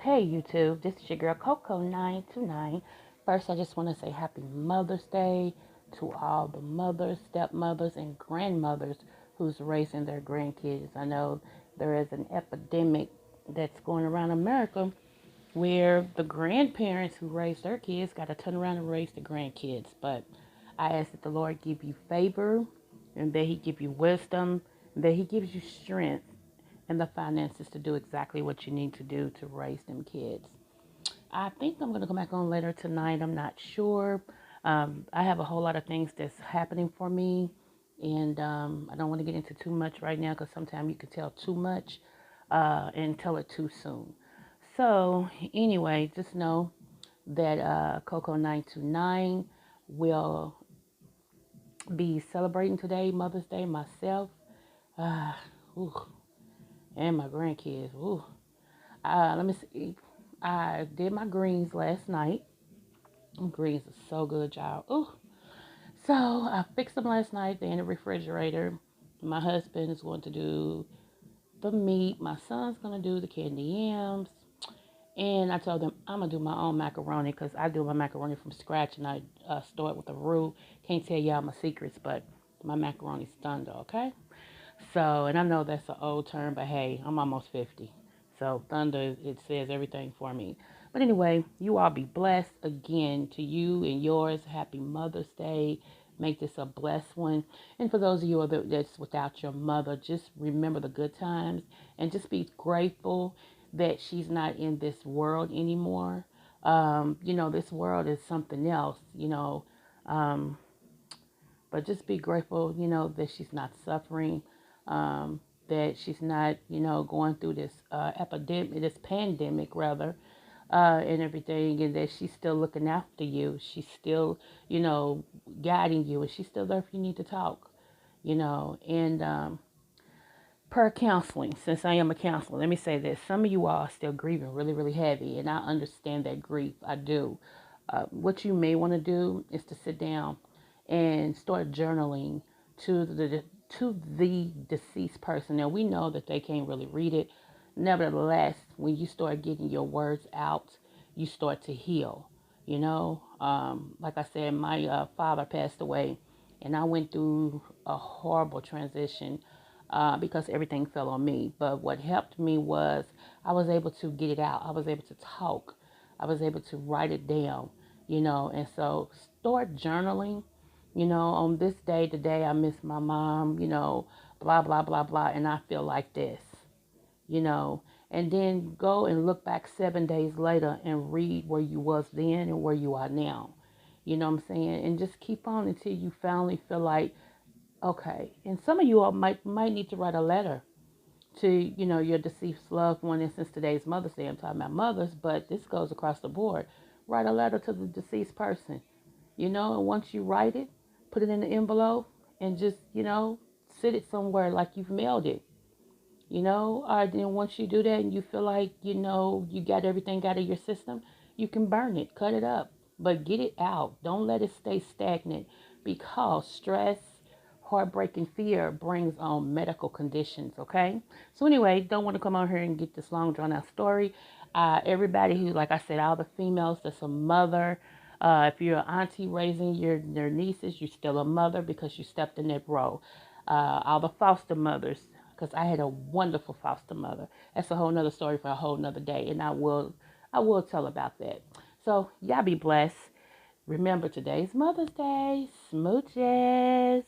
Hey YouTube, this is your girl Coco929. First, I just want to say Happy Mother's Day to all the mothers, stepmothers, and grandmothers who's raising their grandkids. I know there is an epidemic that's going around America where the grandparents who raised their kids got to turn around and raise the grandkids. But I ask that the Lord give you favor and that He give you wisdom, and that He gives you strength and the finances to do exactly what you need to do to raise them kids. I think I'm going to come back on later tonight. I'm not sure. I have a whole lot of things that's happening for me, and I don't want to get into too much right now because sometimes you can tell too much and tell it too soon. So, anyway, just know that Coco929 will be celebrating today, Mother's Day, myself, uh, ooh, and my grandkids. Ooh. Let me see. I did my greens last night. Greens are so good, y'all. Ooh. So I fixed them last night. They're in the refrigerator. My husband is going to do the meat. My son's going to do the candy yams. And I told them I'm going to do my own macaroni because I do my macaroni from scratch and I store it with a roux. Can't tell y'all my secrets, but my macaroni's thunder, okay? So, and I know that's an old term, but hey, I'm almost 50. So, thunder, it says everything for me. But anyway, you all be blessed again to you and yours. Happy Mother's Day. Make this a blessed one. And for those of you that's without your mother, just remember the good times and just be grateful that she's not in this world anymore. This world is something else, Um, but just be grateful, that she's not suffering, that she's not, going through this epidemic, this pandemic rather, and everything, and that she's still looking after you. She's still, guiding you, and she's still there if you need to talk, And per counseling, since I am a counselor, let me say this: some of you all are still grieving really, really heavy, and I understand that grief. I do. What you may want to do is to sit down and start journaling to the deceased person. Now we know that they can't really read it. Nevertheless, when you start getting your words out, you start to heal. Like I said, my father passed away, and I went through a horrible transition because everything fell on me. But what helped me was I was able to get it out. I was able to talk. I was able to write it down, And so start journaling, on this day, today I miss my mom, blah, blah, blah, blah. And I feel like this, you know. And then go and look back 7 days later and read where you was then and where you are now. You know what I'm saying? And just keep on until you finally feel like, okay. And some of you all might need to write a letter to, your deceased loved one. And since today's Mother's Day, I'm talking about mothers, but this goes across the board. Write a letter to the deceased person, and once you write it, put it in the envelope and just, sit it somewhere like you've mailed it, or then once you do that and you feel like, you got everything out of your system, you can burn it, cut it up, but get it out. Don't let it stay stagnant because stress, heartbreak, and fear brings on medical conditions, okay? So anyway, don't want to come on here and get this long drawn out story. Everybody who, like I said, all the females that's a mother, if you're an auntie raising your nieces, you're still a mother because you stepped in that role. All the foster mothers, because I had a wonderful foster mother. That's a whole nother story for a whole nother day, and I will tell about that. So y'all be blessed. Remember, today's Mother's Day. Smooches.